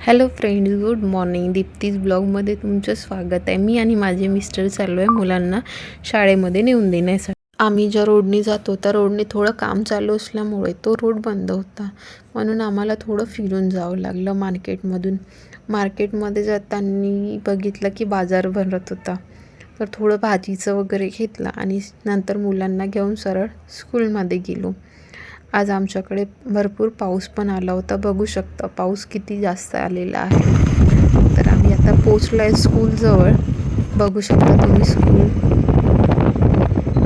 Hello friends, good morning. Deepti's ब्लॉगमध्ये तुमचं स्वागत आहे. मी आणि माझे मिस्टर चाललो आहे मुलांना शाळेमध्ये नेऊन देण्यासाठी. आम्ही ज्या रोडने जातो त्या रोडने थोडं काम चालू असल्यामुळे तो रोड बंद होता, म्हणून आम्हाला थोडं फिरून जावं लागलं मार्केटमधून. मार्केटमध्ये जाताना बघितलं की बाजार भरत होता, तर थोडं भाजीचं वगैरे घेतलं आणि नंतर मुलांना घेऊन सरळ स्कूलमध्ये गेलो. आज आमच्याकडे भरपूर पाऊस पण आला होता. बघू शकता पाऊस किती जास्त आलेला आहे. तर आम्ही आता पोचलो आहे स्कूलजवळ. बघू शकता तुम्ही स्कूल.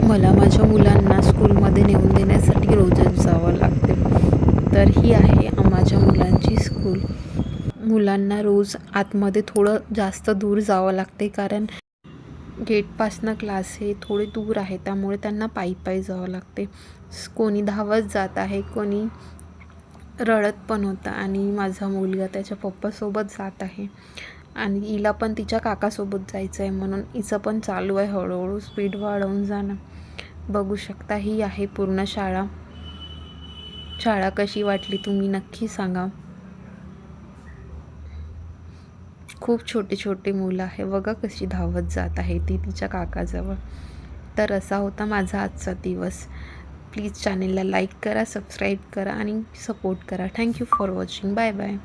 मला माझ्या मुलांना स्कूलमध्ये नेऊन देण्यासाठी रोजच जावं लागते. तर ही आहे माझ्या मुलांची स्कूल. मुलांना रोज आतमध्ये थोडं जास्त दूर जावं लागते, कारण गेटपासनं क्लास हे थोडे दूर आहे, त्यामुळे त्यांना पायी जावं लागते. कोणी धावत जात आहे, कोणी रडत पण होता आणि माझा मुलगा त्याच्या पप्पासोबत जात आहे आणि हिला पण तिच्या काकासोबत जायचं आहे, म्हणून हिचं पण चालू आहे हळूहळू स्पीड वाढवून जाणं. बघू शकता ही आहे पूर्ण शाळा. शाळा कशी वाटली तुम्ही नक्की सांगा. खूप छोटे छोटे मुलं आहे, बघा कशी धावत जात आहे ती तिच्या काकाजवळ. तर असा होता माझा आजचा दिवस. प्लीज चॅनेलला लाईक करा, सबस्क्राईब करा आणि सपोर्ट करा. Thank you for watching. Bye bye.